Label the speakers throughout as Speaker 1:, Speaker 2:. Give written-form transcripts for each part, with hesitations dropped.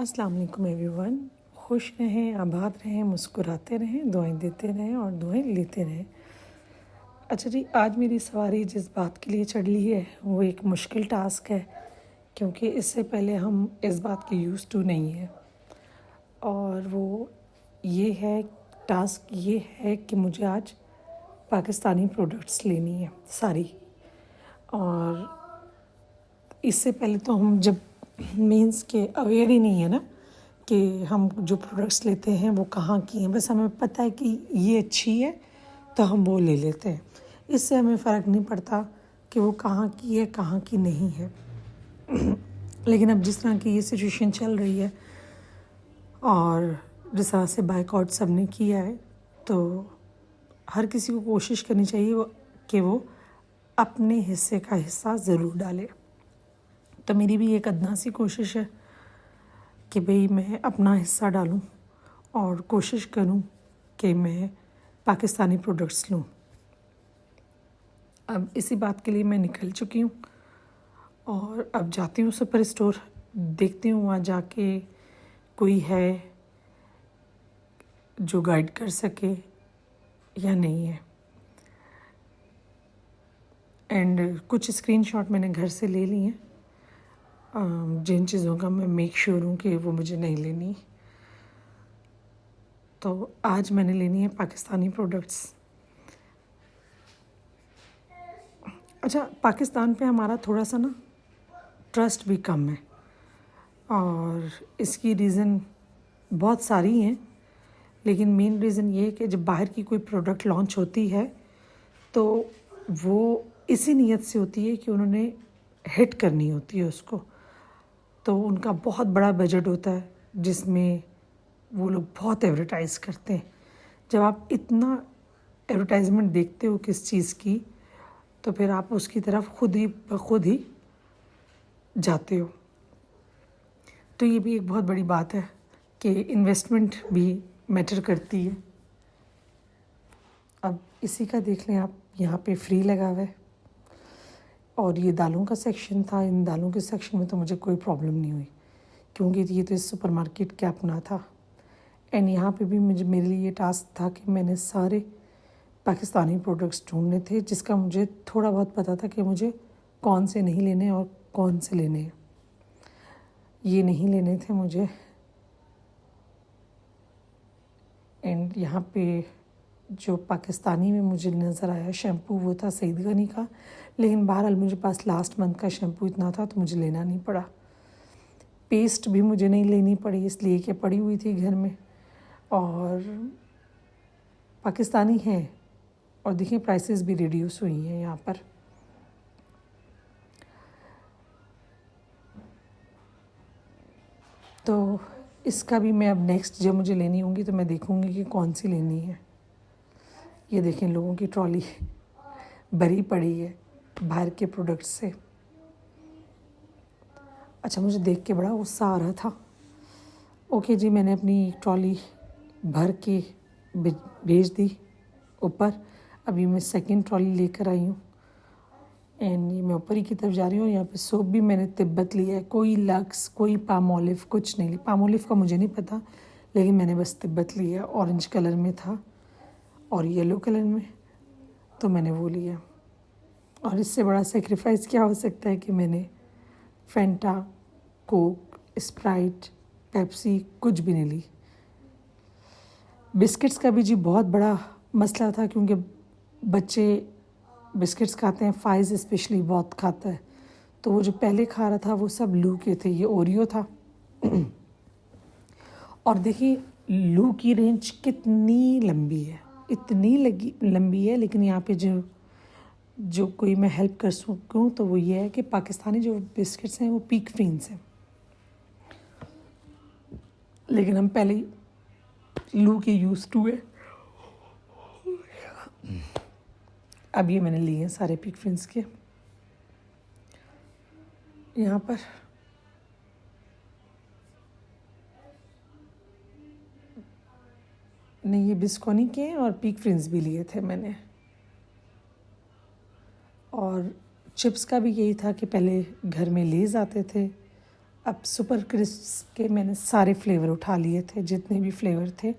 Speaker 1: अस्सलाम वालेकुम एवरीवन। खुश रहें, आबाद रहें, मुस्कुराते रहें, दुआएं देते रहें और दुआएं लेते रहें। अच्छा जी, आज मेरी सवारी जिस बात के लिए चढ़ी है वो एक मुश्किल टास्क है, क्योंकि इससे पहले हम इस बात के यूज़ टू नहीं हैं। और वो ये है, टास्क ये है कि मुझे आज पाकिस्तानी प्रोडक्ट्स लेनी है सारी। और इससे पहले तो हम जब मीन्स के अवेयर ही नहीं है ना कि हम जो प्रोडक्ट्स लेते हैं वो कहाँ की हैं, बस हमें पता है कि ये अच्छी है तो हम वो ले लेते हैं। इससे हमें फ़र्क नहीं पड़ता कि वो कहाँ की है कहाँ की नहीं है। लेकिन अब जिस तरह की ये सिचुएशन चल रही है और जिस तरह से बाइकआउट सब ने किया है, तो हर किसी को कोशिश करनी चाहिए कि वो अपने हिस्से का हिस्सा ज़रूर डाले। तो मेरी भी एक अदना सी कोशिश है कि भाई मैं अपना हिस्सा डालूं और कोशिश करूं कि मैं पाकिस्तानी प्रोडक्ट्स लूं। अब इसी बात के लिए मैं निकल चुकी हूं और अब जाती हूँ सुपर स्टोर, देखती हूँ वहाँ जाके कोई है जो गाइड कर सके या नहीं है। एंड कुछ स्क्रीनशॉट मैंने घर से ले लिए हैं, जिन चीज़ों का मैं मेक श्योर हूँ कि वो मुझे नहीं लेनी। तो आज मैंने लेनी है पाकिस्तानी प्रोडक्ट्स। अच्छा, पाकिस्तान पे हमारा थोड़ा सा ना ट्रस्ट भी कम है और इसकी रीज़न बहुत सारी हैं, लेकिन मेन रीज़न ये है कि जब बाहर की कोई प्रोडक्ट लॉन्च होती है तो वो इसी नीयत से होती है कि उन्होंने हिट करनी होती है उसको। तो उनका बहुत बड़ा बजट होता है जिसमें वो लोग बहुत एडवर्टाइज़ करते हैं। जब आप इतना एडवर्टाइजमेंट देखते हो किस चीज़ की, तो फिर आप उसकी तरफ खुद ही जाते हो। तो ये भी एक बहुत बड़ी बात है कि इन्वेस्टमेंट भी मैटर करती है। अब इसी का देख लें आप, यहाँ पे फ्री लगा हुआ है और ये दालों का सेक्शन था। इन दालों के सेक्शन में तो मुझे कोई प्रॉब्लम नहीं हुई, क्योंकि ये तो इस सुपरमार्केट का अपना था। एंड यहाँ पे भी मेरे लिए ये टास्क था कि मैंने सारे पाकिस्तानी प्रोडक्ट्स ढूंढने थे, जिसका मुझे थोड़ा बहुत पता था कि मुझे कौन से नहीं लेने और कौन से लेने हैं। ये नहीं लेने थे मुझे। एंड यहाँ पे जो पाकिस्तानी में मुझे नज़र आया शैम्पू वो था सईद गनी का, लेकिन बहरहाल मुझे पास लास्ट मंथ का शैम्पू इतना था तो मुझे लेना नहीं पड़ा। पेस्ट भी मुझे नहीं लेनी पड़ी इसलिए कि पड़ी हुई थी घर में और पाकिस्तानी है। और देखिए प्राइसेस भी रिड्यूस हुई हैं यहाँ पर। तो इसका भी मैं अब नेक्स्ट जब मुझे लेनी होंगी तो मैं देखूँगी कि कौन सी लेनी है। ये देखें, लोगों की ट्रॉली भरी पड़ी है बाहर के प्रोडक्ट्स से। अच्छा, मुझे देख के बड़ा गुस्सा आ रहा था। ओके जी, मैंने अपनी ट्रॉली भर के भेज दी ऊपर। अभी मैं सेकंड ट्रॉली लेकर आई हूँ एंड ये मैं ऊपर ही की तरफ जा रही हूँ। यहाँ पे सोप भी मैंने तिब्बत लिया है, कोई लक्स, कोई पामोलिव, कुछ नहीं लिया। पामोलिव का मुझे नहीं पता, लेकिन मैंने बस तिब्बत लिया। ऑरेंज कलर में था और येलो कलर में, तो मैंने वो लिया। और इससे बड़ा सेक्रीफाइस क्या हो सकता है कि मैंने फेंटा, कोक, स्प्राइट, पेप्सी कुछ भी नहीं ली। बिस्किट्स का भी जी बहुत बड़ा मसला था, क्योंकि बच्चे बिस्किट्स खाते हैं, फाइज स्पेशली बहुत खाता है। तो वो जो पहले खा रहा था वो सब लू के थे, ये ओरियो था। और देखिए लू की रेंज कितनी लंबी है, इतनी लंबी है। लेकिन यहाँ पे जो कोई मैं हेल्प कर सकूँ तो वो ये है कि पाकिस्तानी जो बिस्किट्स हैं वो पीक फिन्स हैं, लेकिन हम पहले ही लू के यूज़ टू है। अब ये मैंने लिए हैं सारे पीक फिन्स के। यहाँ पर नहीं, ये बिस्कोनी के हैं और पीक फिन्स भी लिए थे मैंने। और चिप्स का भी यही था कि पहले घर में लेज़ आते थे, अब सुपर क्रिस्प के मैंने सारे फ्लेवर उठा लिए थे, जितने भी फ्लेवर थे।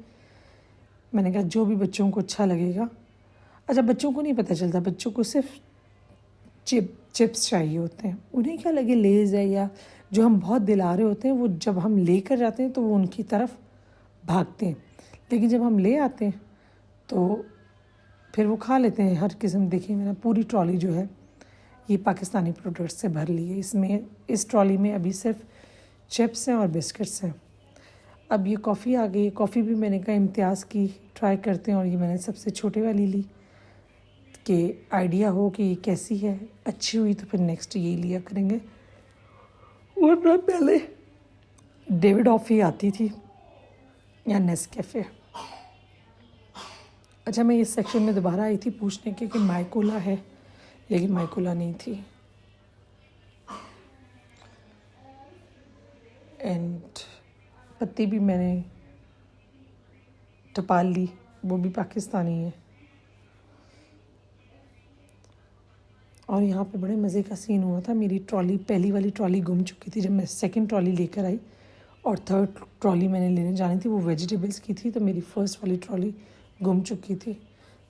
Speaker 1: मैंने कहा जो भी बच्चों को अच्छा लगेगा। अच्छा, बच्चों को नहीं पता चलता, बच्चों को सिर्फ चिप्स चाहिए होते हैं। उन्हें क्या लगे लेज़ है या जो हम बहुत दिला रहे होते हैं, वो जब हम लेकर जाते हैं तो वो उनकी तरफ भागते हैं, लेकिन जब हम ले आते हैं तो फिर वो खा लेते हैं हर किस्म। देखिए मैंने पूरी ट्रॉली जो है ये पाकिस्तानी प्रोडक्ट्स से भर ली है। इसमें इस ट्रॉली में अभी सिर्फ चिप्स हैं और बिस्किट्स हैं। अब ये कॉफ़ी आ गई। कॉफ़ी भी मैंने कहा इम्तियाज़ की ट्राई करते हैं, और ये मैंने सबसे छोटे वाली ली कि आइडिया हो कि ये कैसी है। अच्छी हुई तो फिर नेक्स्ट ये लिया करेंगे। वरना पहले डेविड ऑफ़ी आती थी या नेस्कैफ़े। अच्छा, मैं इस सेक्शन में दोबारा आई थी पूछने के कि माइकोला है, लेकिन माइकोला नहीं थी। एंड पत्ती भी मैंने टपाल ली, वो भी पाकिस्तानी है। और यहाँ पे बड़े मज़े का सीन हुआ था। मेरी ट्रॉली, पहली वाली ट्रॉली गुम चुकी थी। जब मैं सेकंड ट्रॉली लेकर आई और थर्ड ट्रॉली मैंने लेने जानी थी, वो वेजिटेबल्स की थी, तो मेरी फ़र्स्ट वाली ट्रॉली गुम चुकी थी।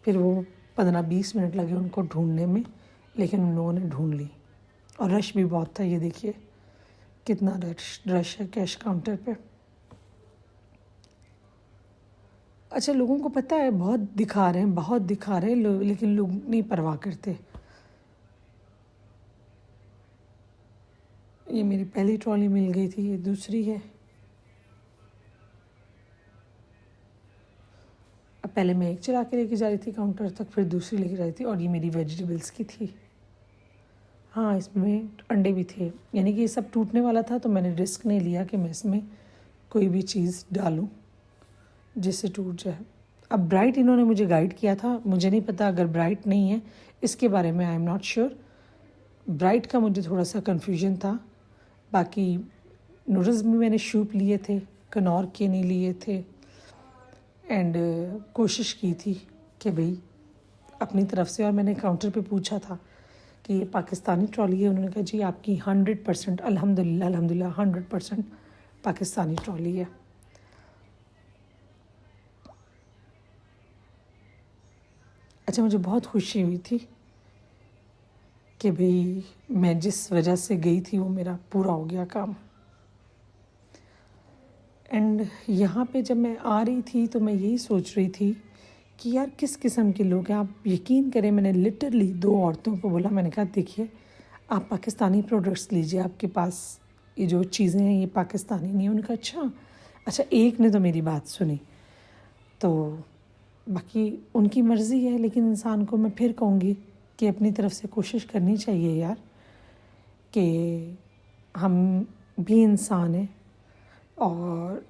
Speaker 1: फिर वो 15-20 मिनट लगे उनको ढूंढने में, लेकिन उन लोगों ने ढूंढ ली। और रश भी बहुत था। ये देखिए कितना रश है कैश काउंटर पे। अच्छा, लोगों को पता है बहुत दिखा रहे हैं, बहुत दिखा रहे हैं लेकिन लोग नहीं परवाह करते। ये मेरी पहली ट्रॉली मिल गई थी, ये दूसरी है। अब पहले मैं एक चला के लेके जा रही थी काउंटर तक, फिर दूसरी लेके जा रही थी, और ये मेरी वेजिटेबल्स की थी। हाँ, इसमें अंडे भी थे, यानी कि ये सब टूटने वाला था, तो मैंने रिस्क नहीं लिया कि मैं इसमें कोई भी चीज़ डालूं जिससे टूट जाए। अब ब्राइट इन्होंने मुझे गाइड किया था, मुझे नहीं पता अगर ब्राइट नहीं है इसके बारे में, I am not sure. Bright का मुझे थोड़ा सा कन्फ्यूजन था। बाकी नूडल्स भी मैंने शूप लिए थे, कनौर के नहीं लिए थे। एंड कोशिश की थी कि भाई अपनी तरफ से, और मैंने काउंटर पे पूछा था कि ये पाकिस्तानी ट्रॉली है। उन्होंने कहा जी आपकी 100%, अल्हम्दुलिल्लाह अल्हम्दुलिल्लाह 100% पाकिस्तानी ट्रॉली है। अच्छा, मुझे बहुत खुशी हुई थी कि भाई मैं जिस वजह से गई थी वो मेरा पूरा हो गया काम। एंड यहाँ पे जब मैं आ रही थी तो मैं यही सोच रही थी कि यार किस किस्म के लोग हैं। आप यकीन करें, मैंने लिटरली 2 औरतों को बोला, मैंने कहा देखिए आप पाकिस्तानी प्रोडक्ट्स लीजिए, आपके पास ये जो चीज़ें हैं ये पाकिस्तानी नहीं है। उनका अच्छा एक ने तो मेरी बात सुनी, तो बाकी उनकी मर्ज़ी है, लेकिन इंसान को मैं फिर कहूँगी कि अपनी तरफ से कोशिश करनी चाहिए यार कि हम भी इंसान हैं। और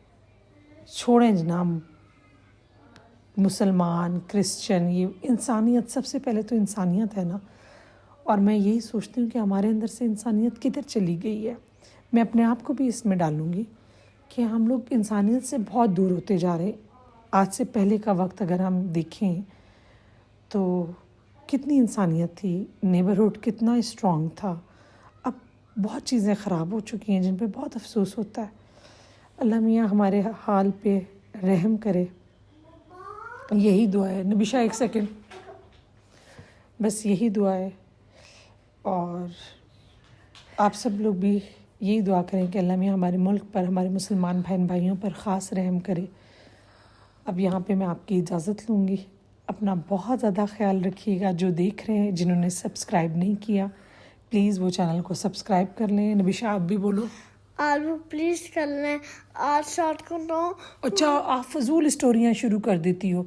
Speaker 1: छोड़ें जनाब मुसलमान क्रिश्चियन, ये इंसानियत, सबसे पहले तो इंसानियत है ना। और मैं यही सोचती हूँ कि हमारे अंदर से इंसानियत किधर चली गई है। मैं अपने आप को भी इसमें डालूँगी कि हम लोग इंसानियत से बहुत दूर होते जा रहे हैं। आज से पहले का वक्त अगर हम देखें तो कितनी इंसानियत थी, नेबरहुड कितना स्ट्रॉन्ग था। अब बहुत चीज़ें ख़राब हो चुकी हैं जिन पे बहुत अफसोस होता है। अल्लाह मियाँ हमारे हाल पे रहम करे, यही दुआ है। नबिशा एक सेकंड, बस यही दुआ है। और आप सब लोग भी यही दुआ करें कि अल्लाह मियाँ हमारे मुल्क पर, हमारे मुसलमान बहन भाइयों पर ख़ास रहम करे। अब यहाँ पे मैं आपकी इजाज़त लूँगी। अपना बहुत ज़्यादा ख्याल रखिएगा। जो देख रहे हैं, जिन्होंने सब्सक्राइब नहीं किया, प्लीज़ वो चैनल को सब्सक्राइब कर लें। नबिशा आप भी बोलो।
Speaker 2: आप प्लीज़ कर लें, आज स्टार्ट कर दो।
Speaker 1: अच्छा, आप फजूल स्टोरियाँ शुरू कर देती हो।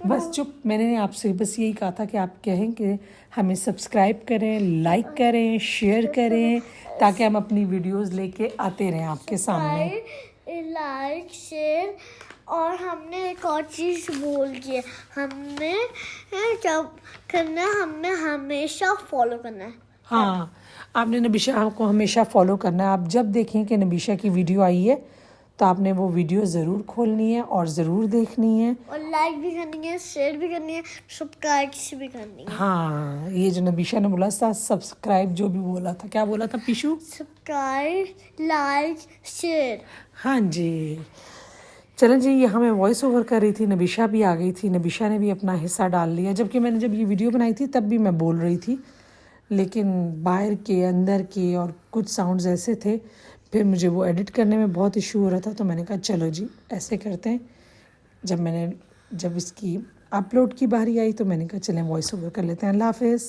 Speaker 1: बस चुप, मैंने आपसे बस यही कहा था कि आप कहें कि हमें सब्सक्राइब करें, लाइक करें, शेयर करें, ताकि हम अपनी वीडियोस लेके आते रहें आपके सामने।
Speaker 2: लाइक शेयर, और हमने एक और चीज़ बोल की है, हमने जब करना है हमने हमेशा फॉलो करना है।
Speaker 1: हाँ, आपने नबिशा को हमेशा फॉलो करना है। आप जब देखें कि नबिशा की वीडियो आई है तो आपने वो वीडियो ज़रूर खोलनी है और ज़रूर देखनी है।
Speaker 2: और लाइक भी करनी है, शेयर भी करनी है, सब्सक्राइब भी करनी है।
Speaker 1: हाँ, ये जो नबीशा ने बोला था सब्सक्राइब, जो भी बोला था, क्या बोला था पीशू?
Speaker 2: Subscribe, like, share.
Speaker 1: हाँ जी। चलें जी, यहाँ मैं वॉइस ओवर कर रही थी, नबीशा भी आ गई थी, नबीशा ने भी अपना हिस्सा डाल लिया। जबकि मैंने जब ये वीडियो बनाई थी तब भी मैं बोल रही थी, लेकिन बाहर के अंदर के और कुछ साउंड्स ऐसे थे, फिर मुझे वो एडिट करने में बहुत इशू हो रहा था। तो मैंने कहा चलो जी ऐसे करते हैं। जब इसकी अपलोड की बारी आई तो मैंने कहा चलें वॉइस ओवर कर लेते हैं। अल्लाह हाफिज़।